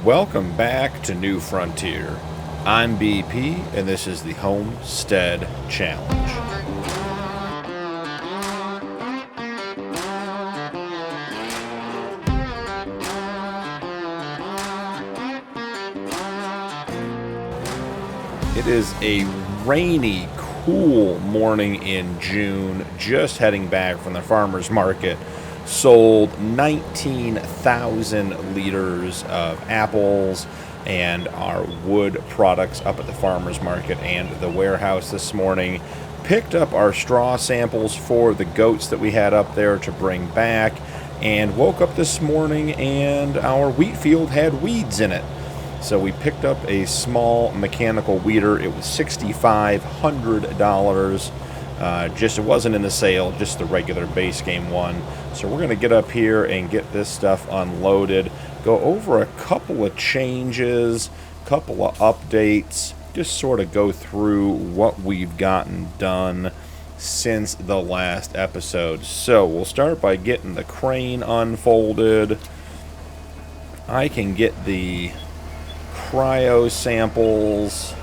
Welcome back to New Frontier. I'm BP, and this is the Homestead Challenge. It is a rainy, cool morning in June, just heading back from the farmer's market. Sold 19,000 liters of apples and our wood products up at the farmer's market and the warehouse this morning. Picked up our straw samples for the goats that we had up there to bring back, and woke up this morning and our wheat field had weeds in it. So we picked up a small mechanical weeder. It was $6,500. It wasn't in the sale, just the regular base game one. So we're going to get up here and get this stuff unloaded, go over a couple of changes, couple of updates, just sort of go through what we've gotten done since the last episode. So we'll start by getting the crane unfolded. I can get the cryo samples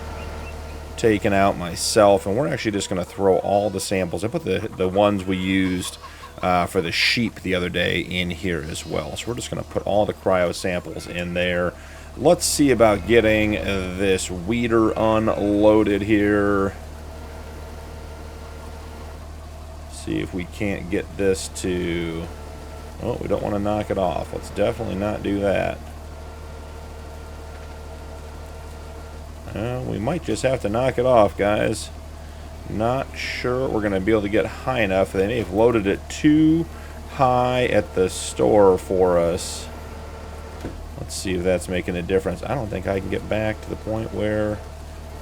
taken out myself, and we're actually just going to throw all the samples. I put the ones we used for the sheep the other day in here as well. So we're just going to put all the cryo samples in there. Let's see about getting this weeder unloaded here. See if we can't get this to... Oh, we don't want to knock it off. Let's definitely not do that. We might just have to knock it off, guys. Not sure we're going to be able to get high enough. They may have loaded it too high at the store for us. Let's see if that's making a difference. I don't think I can get back to the point where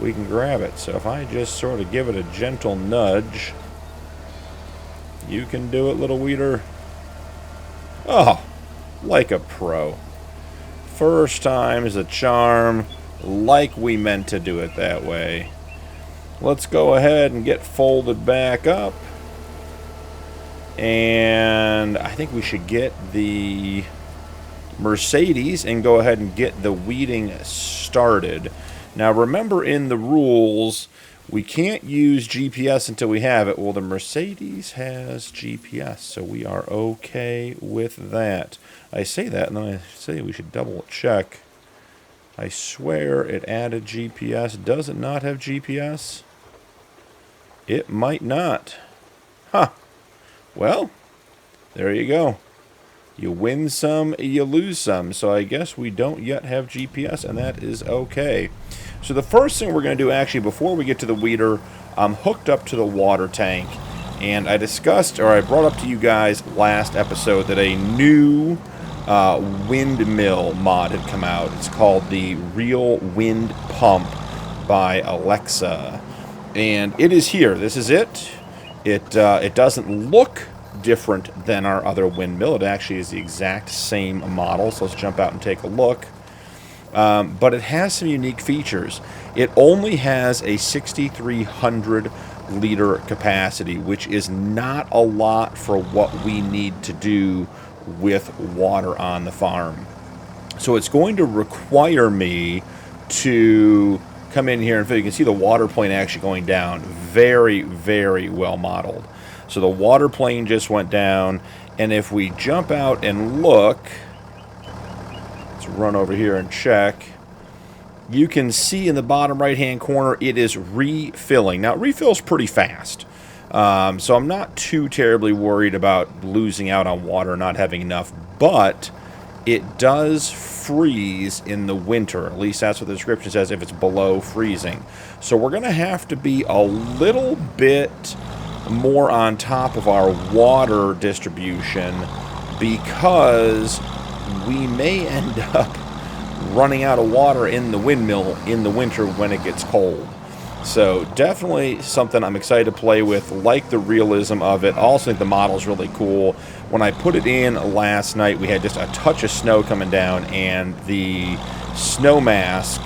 we can grab it. So if I just sort of give it a gentle nudge. You can do it, little weeder. Oh, like a pro. First time is a charm. Like we meant to do it that way. Let's go ahead and get folded back up. And I think we should get the Mercedes and go ahead and get the weeding started. Now remember, in the rules, we can't use GPS until we have it. Well, the Mercedes has GPS, so we are okay with that. I say that, and then I say we should double check. I swear it added GPS. Does it not have GPS? It might not. Huh. Well, there you go. You win some, you lose some. So I guess we don't yet have GPS, and that is okay. So the first thing we're going to do, actually, before we get to the weeder, I'm hooked up to the water tank. And I brought up to you guys last episode that a new Windmill mod had come out. It's called the Real Wind Pump by Alexa, and it is here. This is it. It doesn't look different than our other Windmill. It actually is the exact same model. So let's jump out and take a look. But it has some unique features. It only has a 6,300 liter capacity, which is not a lot for what we need to do with water on the farm. So it's going to require me to come in here, and you can see the water plane actually going down. Very, very well modeled. So the water plane just went down, and if we jump out and look, let's run over here and check, you can see in the bottom right hand corner it is refilling. Now it refills pretty fast. So I'm not too terribly worried about losing out on water, not having enough, but it does freeze in the winter. At least that's what the description says, if it's below freezing. So we're going to have to be a little bit more on top of our water distribution, because we may end up running out of water in the windmill in the winter when it gets cold. So definitely something I'm excited to play with, like the realism of it. Also think the model's really cool. When I put it in last night, we had just a touch of snow coming down, and the snow mask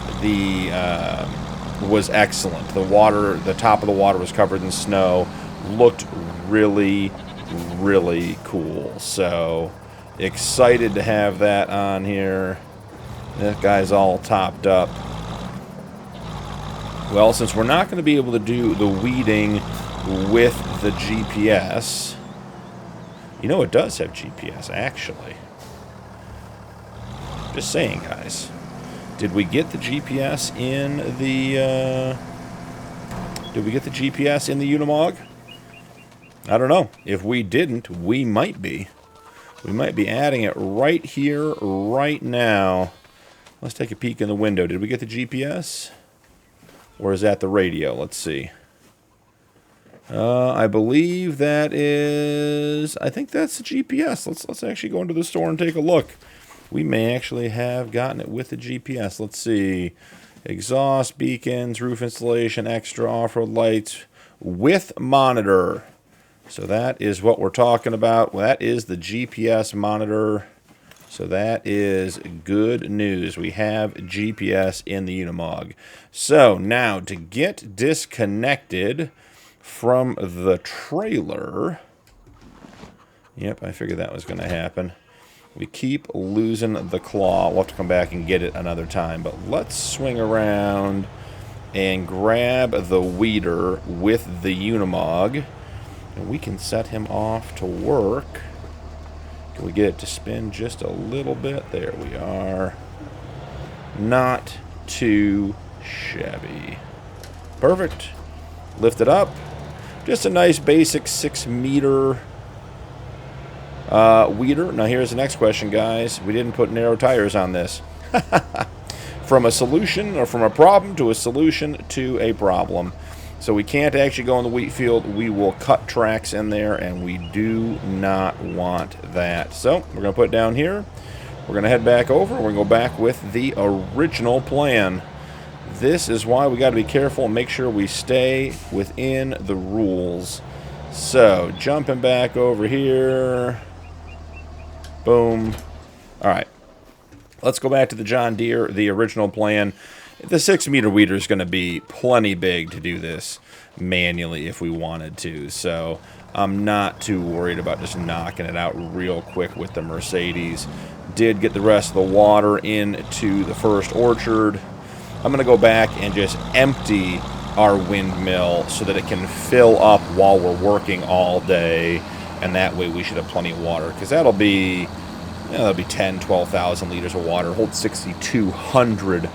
was excellent. The top of the water was covered in snow. Looked really, really cool. So excited to have that on here. That guy's all topped up. Well, since we're not going to be able to do the weeding with the GPS... You know, it does have GPS, actually. Just saying, guys. Did we get the GPS in the... Did we get the GPS in the Unimog? I don't know. If we didn't, we might be. We might be adding it right here, right now. Let's take a peek in the window. Did we get the GPS? Or is that the radio? Let's see. I believe that is... I think that's the GPS. Let's actually go into the store and take a look. We may actually have gotten it with the GPS. Let's see. Exhaust, beacons, roof installation, extra off-road lights with monitor. So that is what we're talking about. Well, that is the GPS monitor. So that is good news. We have GPS in the Unimog. So now to get disconnected from the trailer. Yep, I figured that was going to happen. We keep losing the claw. We'll have to come back and get it another time. But let's swing around and grab the weeder with the Unimog. And we can set him off to work. Can we get it to spin just a little bit? There we are. Not too shabby. Perfect. Lift it up. Just a nice basic 6-meter weeder. Now here's the next question, guys. We didn't put narrow tires on this. From a solution, or from a problem to a solution to a problem. So we can't actually go in the wheat field. We will cut tracks in there, and we do not want that. So we're going to put it down here. We're going to head back over. We're going to go back with the original plan. This is why we got to be careful and make sure we stay within the rules. So jumping back over here. Boom. All right. Let's go back to the John Deere, the original plan. The 6-meter weeder is going to be plenty big to do this manually if we wanted to. So I'm not too worried about just knocking it out real quick with the Mercedes. Did get the rest of the water into the first orchard. I'm going to go back and just empty our windmill so that it can fill up while we're working all day. And that way we should have plenty of water. Because that'll be, that'll be 10, 12,000 liters of water. It holds 6,200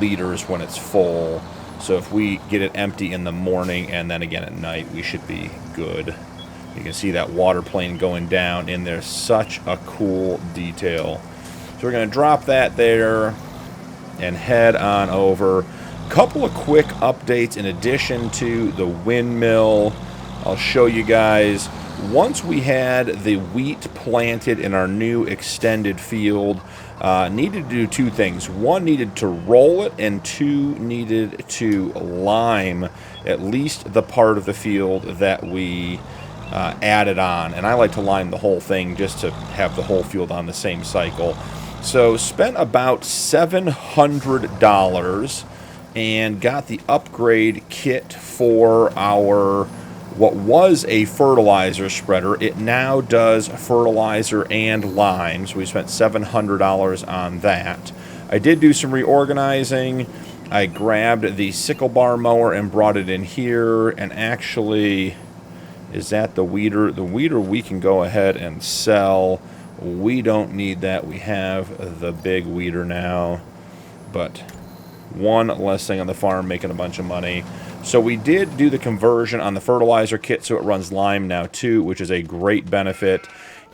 liters when it's full. So if we get it empty in the morning and then again at night, we should be good. You can see that water plane going down in there. Such a cool detail. So we're going to drop that there and head on over. Couple of quick updates in addition to the windmill. I'll show you guys. Once we had the wheat planted in our new extended field, needed to do two things. One, needed to roll it, and two, needed to lime at least the part of the field that we added on. And I like to lime the whole thing just to have the whole field on the same cycle. So spent about $700 and got the upgrade kit for our what was a fertilizer spreader. It now does fertilizer and lime, so we spent $700 on that. I did do some reorganizing. I grabbed the sickle bar mower and brought it in here, and actually, is that the weeder? The weeder we can go ahead and sell. We don't need that. We have the big weeder now, but one less thing on the farm, making a bunch of money. So we did do the conversion on the fertilizer kit, so it runs lime now too, which is a great benefit.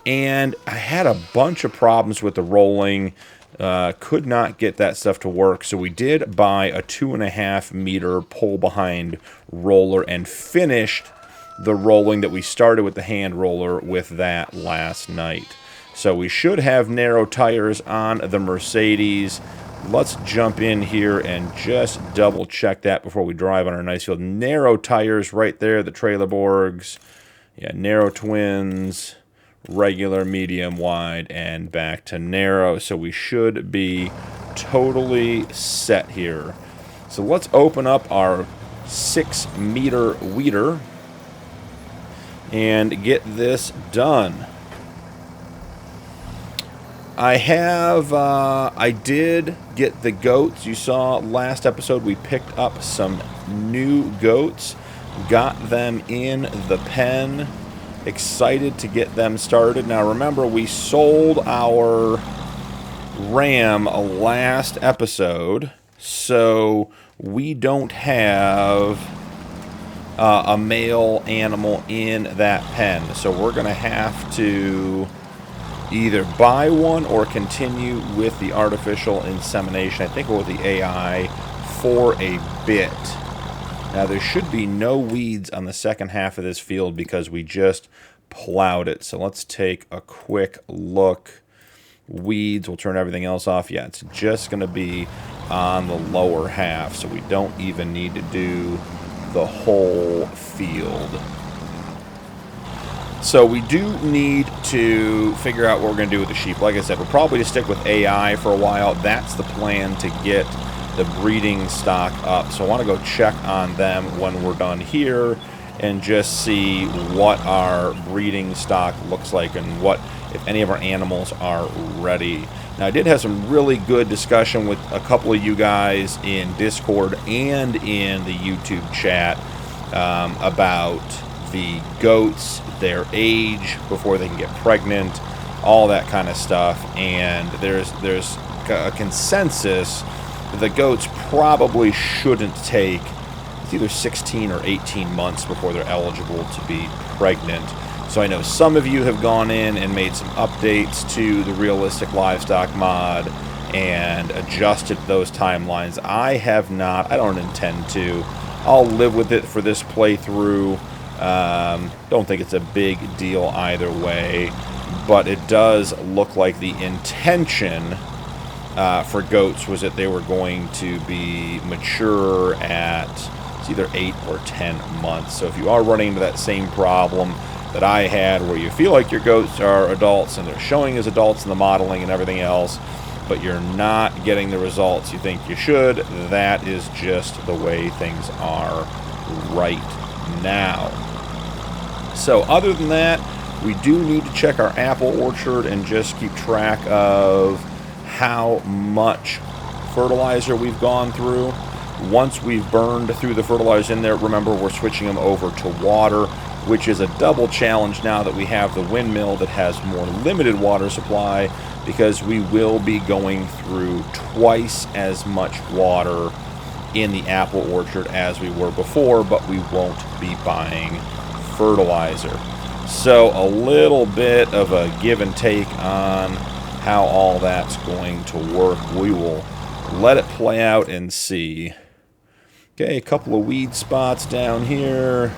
And I had a bunch of problems with the rolling. Could not get that stuff to work, so we did buy a 2.5 meter pull behind roller and finished the rolling that we started with the hand roller with that last night. So we should have narrow tires on the Mercedes. Let's jump in here and just double check that before we drive on our nice field. Narrow tires right there, the trailer borgs. Yeah, narrow twins, regular, medium, wide, and back to narrow. So we should be totally set here. So let's open up our 6-meter weeder and get this done. I did get the goats. You saw last episode we picked up some new goats, got them in the pen, excited to get them started. Now remember, we sold our ram last episode, so we don't have a male animal in that pen. So we're going to have to either buy one or continue with the artificial insemination. I think we'll with the AI for a bit. Now there should be no weeds on the second half of this field because we just plowed it. So let's take a quick look. Weeds, we'll turn everything else off. Yeah, it's just going to be on the lower half, so we don't even need to do the whole field. So we do need to figure out what we're going to do with the sheep. Like I said, we'll probably just stick with AI for a while. That's the plan to get the breeding stock up. So I want to go check on them when we're done here and just see what our breeding stock looks like and what, if any of our animals are ready. Now I did have some really good discussion with a couple of you guys in Discord and in the YouTube chat about the goats, their age before they can get pregnant, all that kind of stuff. And there's a consensus that the goats probably shouldn't take, it's either 16 or 18 months before they're eligible to be pregnant. So I know some of you have gone in and made some updates to the realistic livestock mod and adjusted those timelines. I have not. I don't intend to. I'll live with it for this playthrough. Don't think it's a big deal either way, but it does look like the intention for goats was that they were going to be mature at it's either 8 or 10 months. So if you are running into that same problem that I had where you feel like your goats are adults and they're showing as adults in the modeling and everything else, but you're not getting the results you think you should, that is just the way things are right now. So other than that, we do need to check our apple orchard and just keep track of how much fertilizer we've gone through. Once we've burned through the fertilizer in there, remember we're switching them over to water, which is a double challenge now that we have the windmill that has more limited water supply, because we will be going through twice as much water in the apple orchard as we were before, but we won't be buying fertilizer. So a little bit of a give and take on how all that's going to work. We will let it play out and see. Okay, a couple of weed spots down here.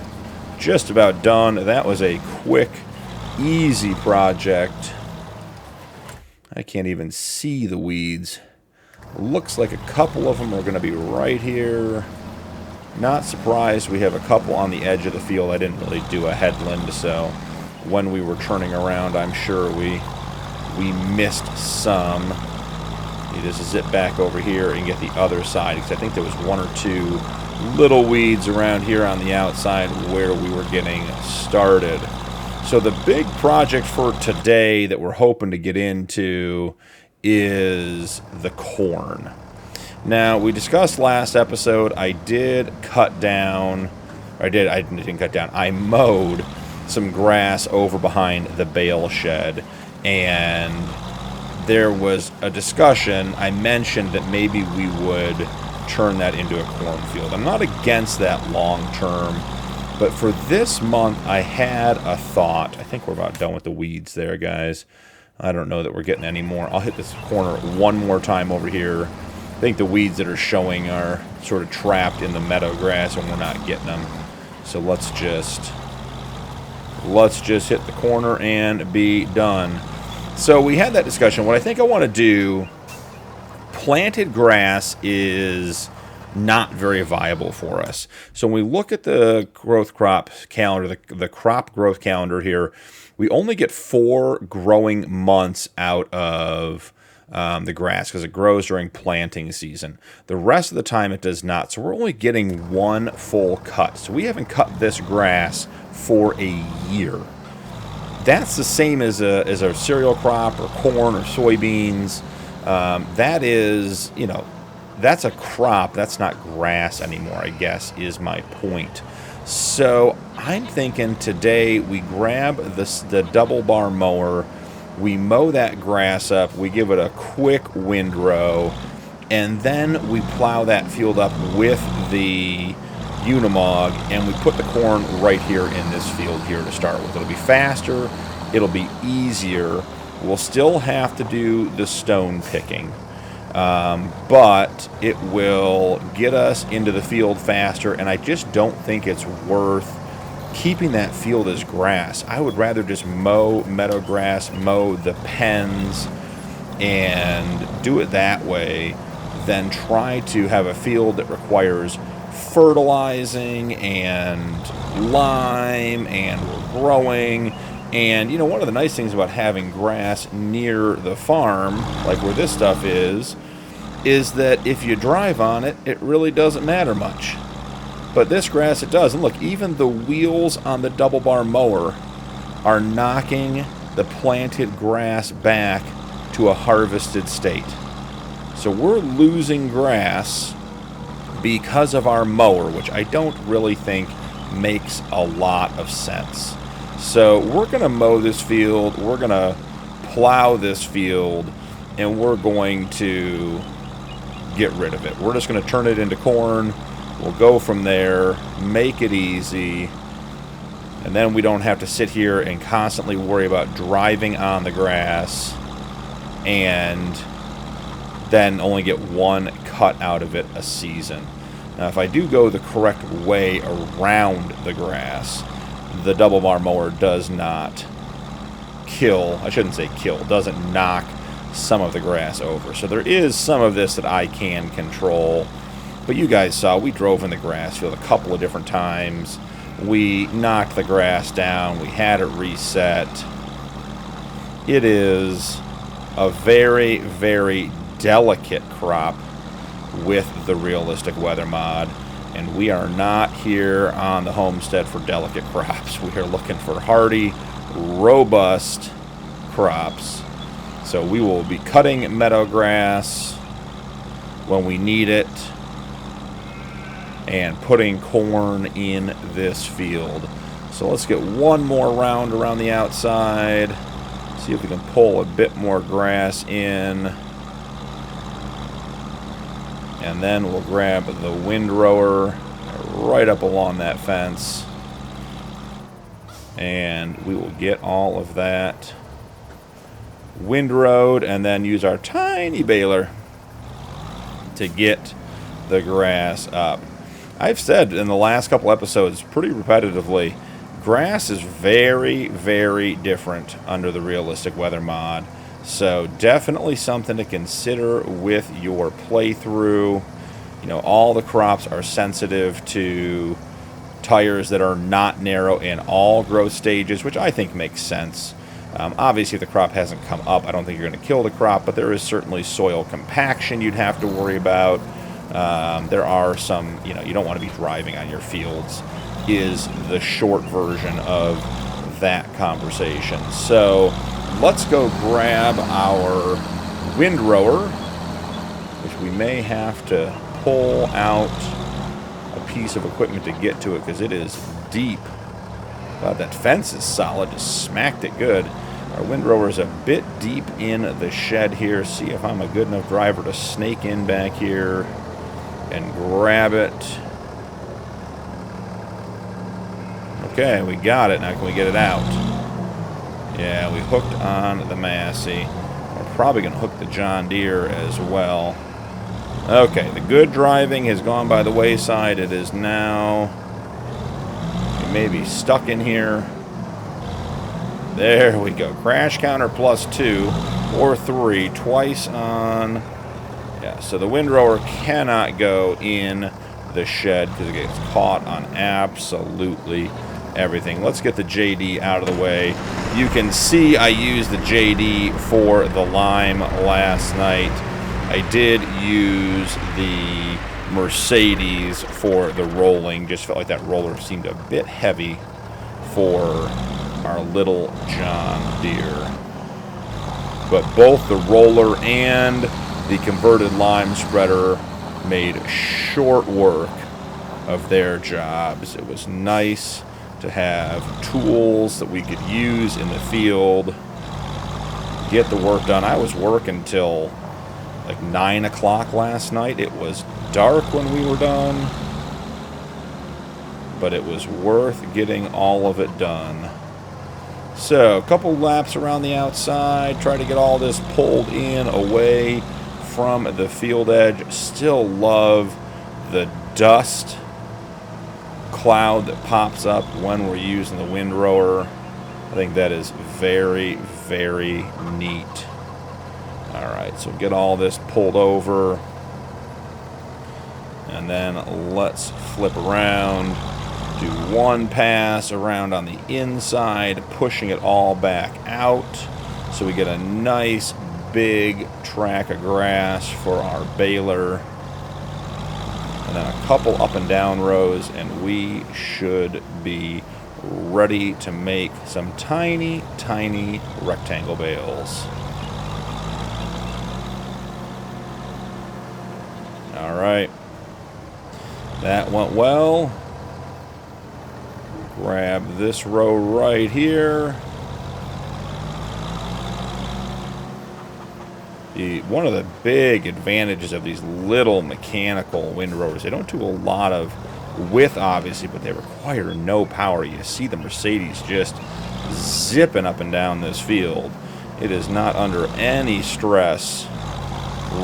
Just about done. That was a quick, easy project. I can't even see the weeds. Looks like a couple of them are going to be right here. Not surprised we have a couple on the edge of the field. I didn't really do a headland, so when we were turning around, I'm sure we missed some. You just zip back over here and get the other side, because I think there was one or two little weeds around here on the outside where we were getting started. So the big project for today that we're hoping to get into is the corn. Now, we discussed last episode, I did cut down, I didn't cut down, I mowed some grass over behind the bale shed, and there was a discussion. I mentioned that maybe we would turn that into a cornfield. I'm not against that long term, but for this month I had a thought. I think we're about done with the weeds there, guys. I don't know that we're getting any more. I'll hit this corner one more time over here. I think the weeds that are showing are sort of trapped in the meadow grass and we're not getting them. So let's just hit the corner and be done. So we had that discussion. What I think I want to do, planted grass is not very viable for us. So when we look at the growth crop calendar, the crop growth calendar here, we only get 4 growing months out of the grass because it grows during planting season. The rest of the time it does not. So we're only getting 1 full cut. So we haven't cut this grass for a year. that's the same as a cereal crop or corn or soybeans. That is, you know, that's a crop. That's not grass anymore, I guess, is my point. So I'm thinking today we grab the double bar mower, we mow that grass up, we give it a quick windrow, and then we plow that field up with the Unimog, and we put the corn right here in this field here to start with. It'll be faster, it'll be easier. We'll still have to do the stone picking, but it will get us into the field faster, and I just don't think it's worth keeping that field as grass. I would rather just mow meadow grass, mow the pens, and do it that way than try to have a field that requires fertilizing and lime and we're growing. And, you know, one of the nice things about having grass near the farm, like where this stuff is that if you drive on it, it really doesn't matter much. But this grass, it does. And look, even the wheels on the double bar mower are knocking the planted grass back to a harvested state. So we're losing grass because of our mower, which I don't really think makes a lot of sense. So we're going to mow this field, we're going to plow this field, and we're going to get rid of it. We're just going to turn it into corn. We'll go from there, make it easy, and then we don't have to sit here and constantly worry about driving on the grass and then only get one cut out of it a season. Now, if I do go the correct way around the grass, the double bar mower does not kill, I shouldn't say kill, doesn't knock some of the grass over. So there is some of this that I can control. But you guys saw, we drove in the grass field a couple of different times. We knocked the grass down. We had it reset. It is a very, very delicate crop with the realistic weather mod. And we are not here on the homestead for delicate crops. We are looking for hardy, robust crops. So we will be cutting meadow grass when we need it and putting corn in this field. So let's get one more round around the outside. See if we can pull a bit more grass in. And then we'll grab the windrower right up along that fence. And we will get all of that windrowed and then use our tiny baler to get the grass up. I've said in the last couple episodes pretty repetitively, grass is very, very different under the realistic weather mod. So definitely something to consider with your playthrough. You know, all the crops are sensitive to tires that are not narrow in all growth stages, which I think makes sense. Obviously, if the crop hasn't come up, I don't think you're going to kill the crop, but there is certainly soil compaction you'd have to worry about. There are some, you know, you don't want to be driving on your fields, is the short version of that conversation. So let's go grab our windrower, which we may have to pull out a piece of equipment to get to it because it is deep. Wow, that fence is solid, just smacked it good. Our windrower is a bit deep in the shed here. See if I'm a good enough driver to snake in back here and grab it. Okay, we got it. Now can we get it out? Yeah, we hooked on the Massey. We're probably going to hook the John Deere as well. Okay, the good driving has gone by the wayside. It is now... we may be stuck in here. There we go. Crash counter +2 or 3, twice on... yeah, so the windrower cannot go in the shed because it gets caught on absolutely everything. Let's get the JD out of the way. You can see I used the JD for the lime last night. I did use the Mercedes for the rolling. Just felt like that roller seemed a bit heavy for our little John Deere. But both the roller and the converted lime spreader made short work of their jobs. It was nice to have tools that we could use in the field, get the work done. I was working till like 9 o'clock last night. It was dark when we were done, but it was worth getting all of it done. So, a couple laps around the outside, try to get all this pulled in away from the field edge. Still love the dust cloud that pops up when we're using the windrower. I think that is very, very neat. Alright, so get all this pulled over. And then let's flip around. Do one pass around on the inside, pushing it all back out. So we get a nice big track of grass for our baler. And then a couple up and down rows, and we should be ready to make some tiny, tiny rectangle bales. Alright. That went well. Grab this row right here. One of the big advantages of these little mechanical windrowers, they don't do a lot of width, obviously, but they require no power. You see the Mercedes just zipping up and down this field. It is not under any stress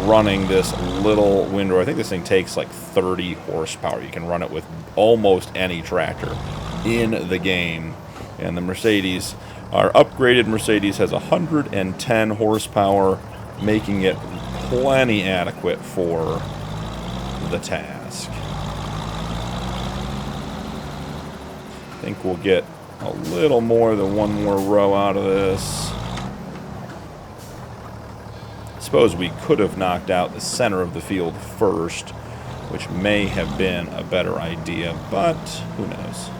running this little windrower. I think this thing takes like 30 horsepower. You can run it with almost any tractor in the game. And the Mercedes, our upgraded Mercedes, has 110 horsepower, making it plenty adequate for the task. I think we'll get a little more than one more row out of this. I suppose we could have knocked out the center of the field first, which may have been a better idea, but who knows.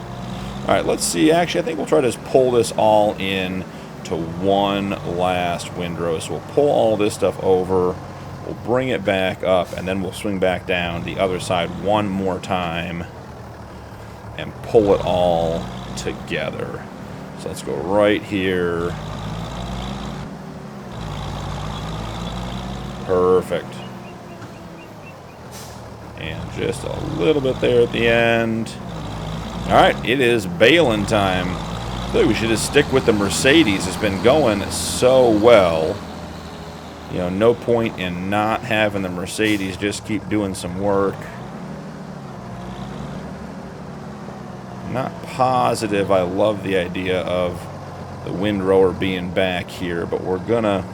Alright, let's see. Actually, I think we'll try to just pull this all in to one last windrow. So we'll pull all this stuff over, we'll bring it back up, and then we'll swing back down the other side one more time and pull it all together. So let's go right here. Perfect. And just a little bit there at the end. Alright, it is baling time. I think we should just stick with the Mercedes. It's been going so well. You know, no point in not having the Mercedes just keep doing some work. I'm not positive I love the idea of the windrower being back here, but we're gonna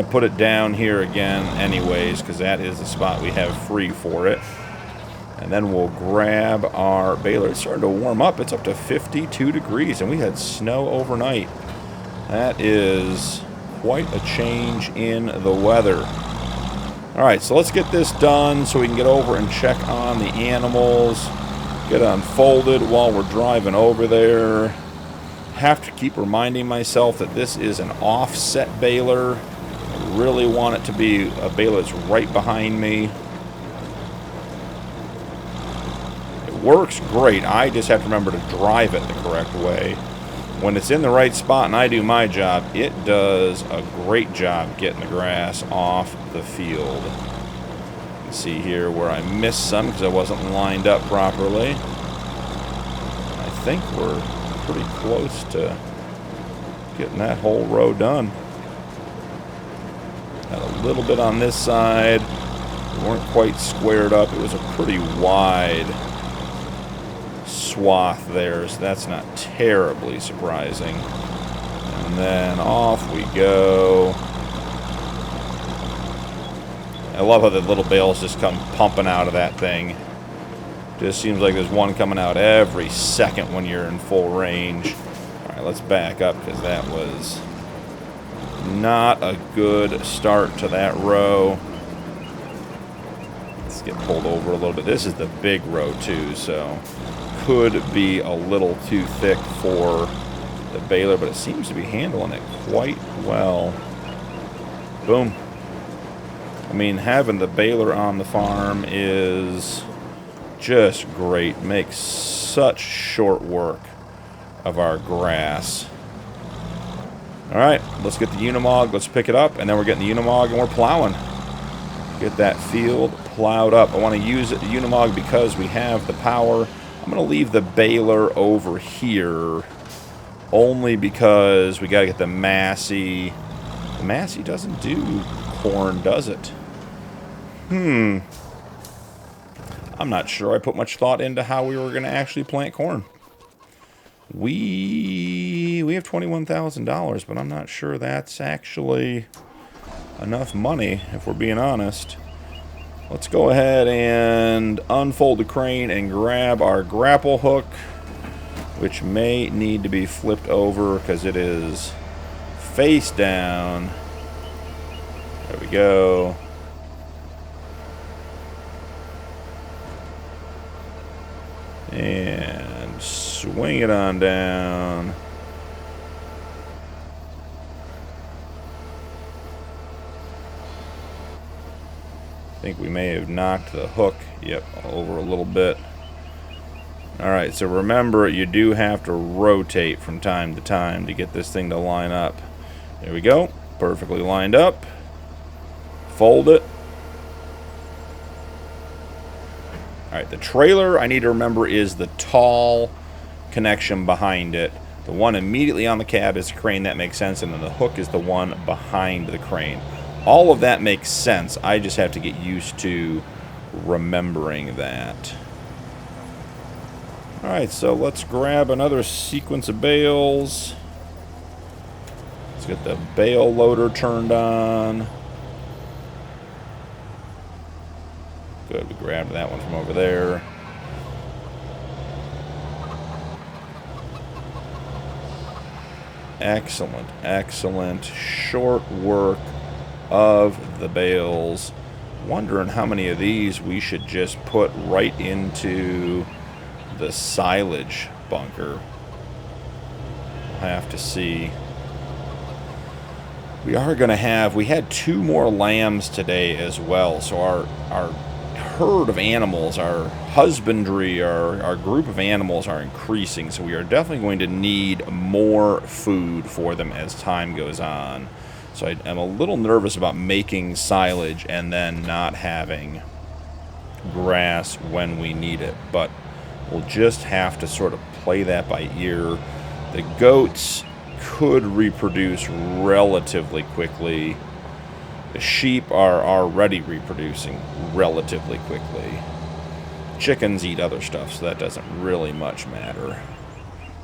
put it down here again anyways, because that is the spot we have free for it. And then we'll grab our baler. It's starting to warm up. It's up to 52 degrees, and we had snow overnight. That is quite a change in the weather. All right, so let's get this done so we can get over and check on the animals, get unfolded while we're driving over there. Have to keep reminding myself that this is an offset baler. I really want it to be a baler that's right behind me. Works great. I just have to remember to drive it the correct way. When it's in the right spot and I do my job, it does a great job getting the grass off the field. You can see here where I missed some because I wasn't lined up properly. I think we're pretty close to getting that whole row done. Got a little bit on this side. We weren't quite squared up. It was a pretty wide swath there, so that's not terribly surprising. And then off we go. I love how the little bales just come pumping out of that thing. Just seems like there's one coming out every second when you're in full range. Alright, let's back up because that was not a good start to that row. Let's get pulled over a little bit. This is the big row too, so could be a little too thick for the baler, but it seems to be handling it quite well. Boom. I mean, having the baler on the farm is just great. Makes such short work of our grass. Alright, let's get the Unimog, let's pick it up, and then we're getting the Unimog and we're plowing. Get that field plowed up. I want to use the Unimog because we have the power. I'm going to leave the baler over here only because we got to get the Massey. The Massey doesn't do corn, does it? I'm not sure I put much thought into how we were going to actually plant corn. We have $21,000, but I'm not sure that's actually enough money, if we're being honest. Let's go ahead and unfold the crane and grab our grapple hook, which may need to be flipped over because it is face down. There we go. And swing it on down. I think we may have knocked the hook, over a little bit. Alright, so remember, you do have to rotate from time to time to get this thing to line up. There we go. Perfectly lined up. Fold it. Alright, the trailer, I need to remember, is the tall connection behind it. The one immediately on the cab is the crane. That makes sense. And then the hook is the one behind the crane. All of that makes sense. I just have to get used to remembering that. Alright, so let's grab another sequence of bales. Let's get the bale loader turned on. Good, we grabbed that one from over there. Excellent, excellent. Short work of the bales. Wondering how many of these we should just put right into the silage bunker. We'll have to see. We are going to have, we had 2 more lambs today as well, so our herd of animals, our husbandry, our group of animals are increasing, so we are definitely going to need more food for them as time goes on. So I'm a little nervous about making silage and then not having grass when we need it, but we'll just have to sort of play that by ear. The goats could reproduce relatively quickly. The sheep are already reproducing relatively quickly. Chickens eat other stuff, so that doesn't really much matter.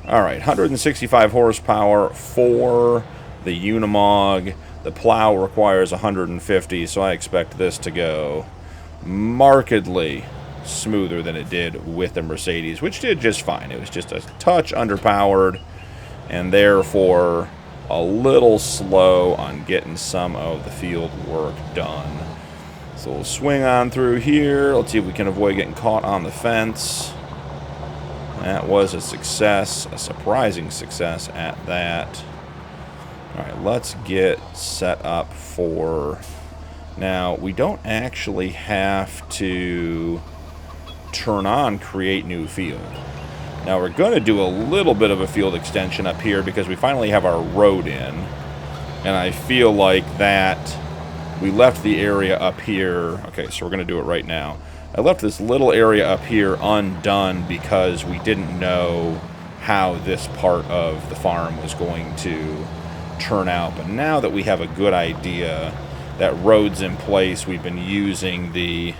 Alright, 165 horsepower for the Unimog. The plow requires 150, so I expect this to go markedly smoother than it did with the Mercedes, which did just fine. It was just a touch underpowered, and therefore a little slow on getting some of the field work done. So we'll swing on through here. Let's see if we can avoid getting caught on the fence. That was a success, a surprising success at that. Alright, let's get set up for... Now, we don't actually have to turn on create new field. Now we're going to do a little bit of a field extension up here because we finally have our road in. And I feel like that we left the area up here. Okay, so we're going to do it right now. I left this little area up here undone because we didn't know how this part of the farm was going to turn out. But now that we have a good idea, that road's in place, we've been using the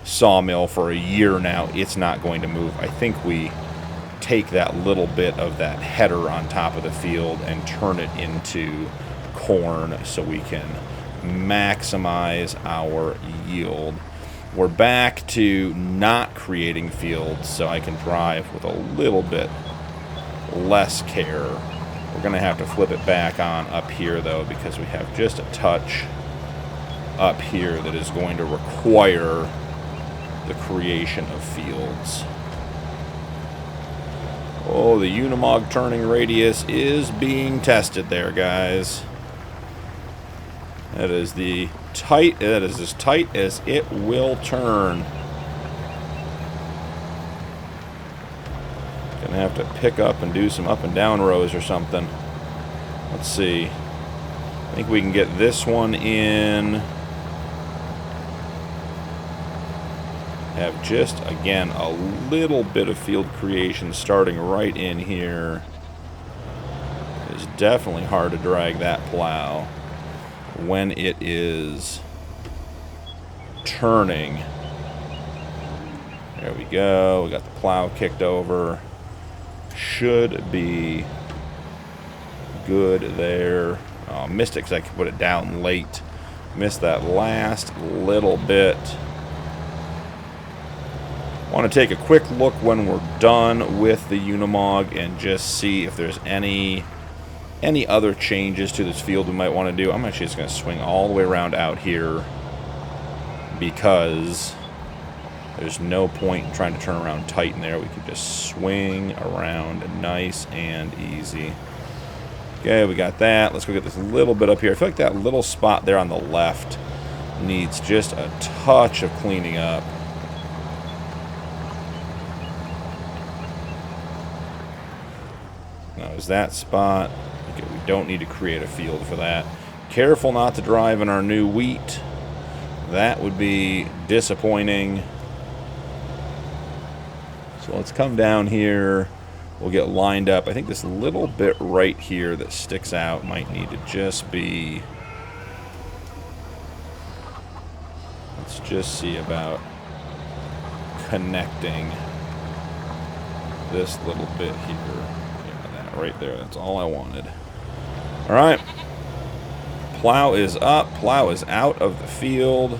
sawmill for a year now, it's not going to move. I think we take that little bit of that header on top of the field and turn it into corn so we can maximize our yield. We're back to not creating fields, so I can drive with a little bit less care. We're going to have to flip it back on up here, though, because we have just a touch up here that is going to require the creation of fields. Oh, the Unimog turning radius is being tested there, guys. That is as tight as it will turn. Gonna have to pick up and do some up and down rows or something. Let's see. I think we can get this one in. Have just, again, a little bit of field creation starting right in here. It's definitely hard to drag that plow when it is turning. There we go. We got the plow kicked over. Should be good there. Oh, missed it because I could put it down late. Missed that last little bit. Want to take a quick look when we're done with the Unimog and just see if there's any other changes to this field we might want to do. I'm actually just going to swing all the way around out here because there's no point in trying to turn around tight in there. We could just swing around nice and easy. Okay, we got that. Let's go get this little bit up here. I feel like that little spot there on the left needs just a touch of cleaning up. Now, is that spot? Okay, we don't need to create a field for that. Careful not to drive in our new wheat. That would be disappointing. So let's come down here. We'll get lined up. I think this little bit right here that sticks out might need to just be... Let's just see about connecting this little bit here. Right there. That's all I wanted. All right. Plow is up. Plow is out of the field.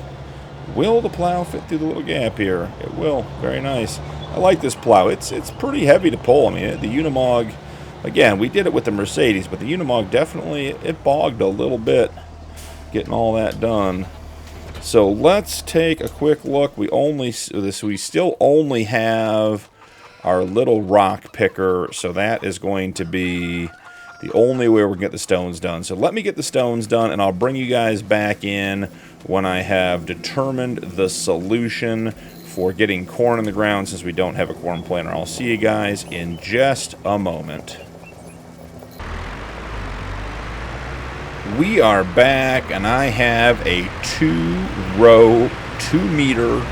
Will the plow fit through the little gap here? It will. Very nice. I like this plow. It's pretty heavy to pull. I mean, the Unimog, again, we did it with the Mercedes, but the Unimog definitely, it bogged a little bit getting all that done. So let's take a quick look. We still only have our little rock picker, so that is going to be the only way we're going to get the stones done. So let me get the stones done, and I'll bring you guys back in when I have determined the solution for getting corn in the ground, since we don't have a corn planter. I'll see you guys in just a moment. We are back, and I have a 2-row, 2-meter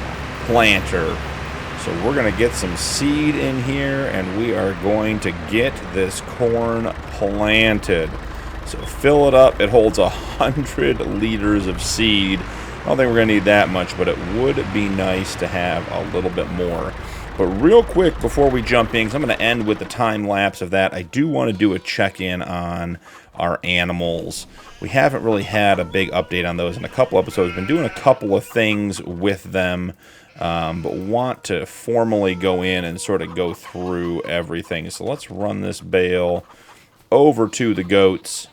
planter. So we're going to get some seed in here, and we are going to get this corn planted. So fill it up. It holds 100 liters of seed. I don't think we're going to need that much, but it would be nice to have a little bit more. But real quick before we jump in, because I'm going to end with the time lapse of that, I do want to do a check-in on our animals. We haven't really had a big update on those in a couple episodes. We've been doing a couple of things with them. But want to formally go in and sort of go through everything. So let's run this bale over to the goats,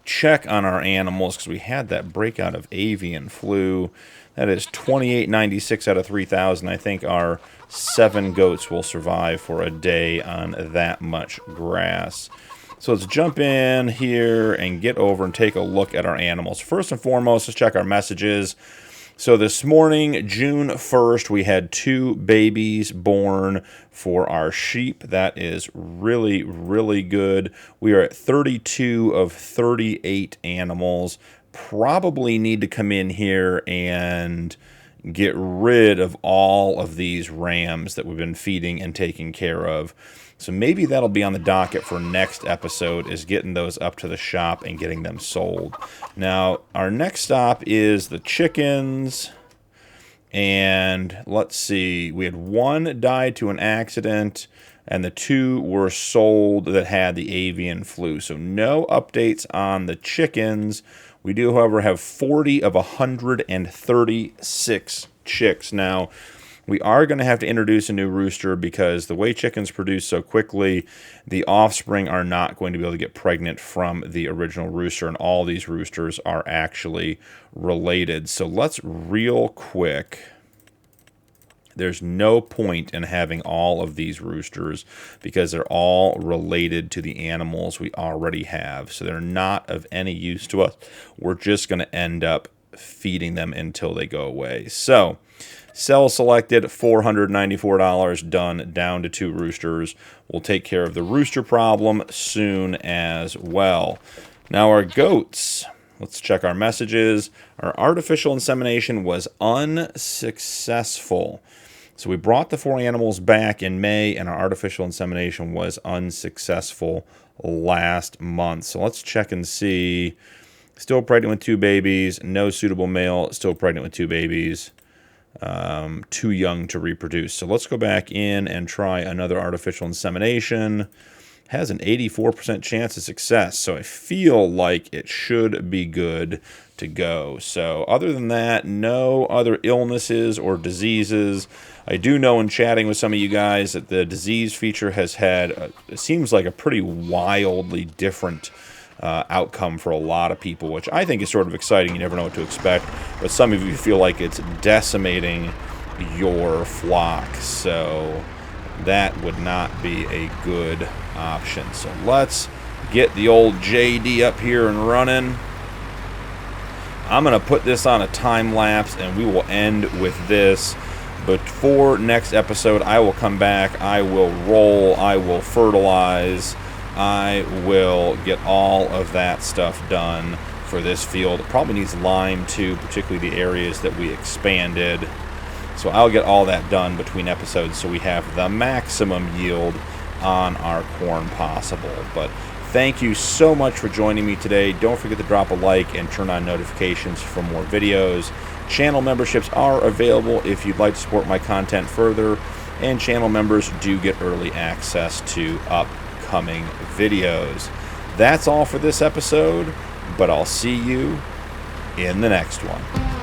check on our animals, because we had that breakout of avian flu. That is 2896 out of 3,000. I think our 7 goats will survive for a day on that much grass. So let's jump in here and get over and take a look at our animals. First and foremost, let's check our messages. So this morning, June 1st, we had 2 babies born for our sheep. That is really, really good. We are at 32 of 38 animals. Probably need to come in here and get rid of all of these rams that we've been feeding and taking care of. So maybe that'll be on the docket for next episode, is getting those up to the shop and getting them sold. Now, our next stop is the chickens. And let's see, we had 1 died to an accident, and the 2 were sold that had the avian flu. So no updates on the chickens. We do, however, have 40 of 136 chicks. Now, we are going to have to introduce a new rooster, because the way chickens produce so quickly, the offspring are not going to be able to get pregnant from the original rooster, and all these roosters are actually related. So let's real quick There's no point in having all of these roosters because they're all related to the animals we already have. So they're not of any use to us. We're just going to end up feeding them until they go away. So sell selected, $494, done, down to 2 roosters. We'll take care of the rooster problem soon as well. Now our goats. Let's check our messages. Our artificial insemination was unsuccessful. So we brought the 4 animals back in May, and our artificial insemination was unsuccessful last month. So let's check and see. Still pregnant with 2 babies. No suitable male. Still pregnant with 2 babies. Too young to reproduce. So let's go back in and try another artificial insemination. Has an 84% chance of success, so I feel like it should be good to go. So other than that, no other illnesses or diseases. I do know in chatting with some of you guys that the disease feature has had, it seems like a pretty wildly different outcome for a lot of people, which I think is sort of exciting. You never know what to expect, but some of you feel like it's decimating your flock, so that would not be a good option. So let's get the old JD up here and running. I'm going to put this on a time lapse and we will end with this. But for next episode, I will come back, I will roll, I will fertilize, I will get all of that stuff done for this field. It probably needs lime too, particularly the areas that we expanded. So I'll get all that done between episodes so we have the maximum yield on our corn possible. But thank you so much for joining me today. Don't forget to drop a like and turn on notifications for more videos. Channel memberships are available if you'd like to support my content further, and channel members do get early access to upcoming videos. That's all for this episode, but I'll see you in the next one.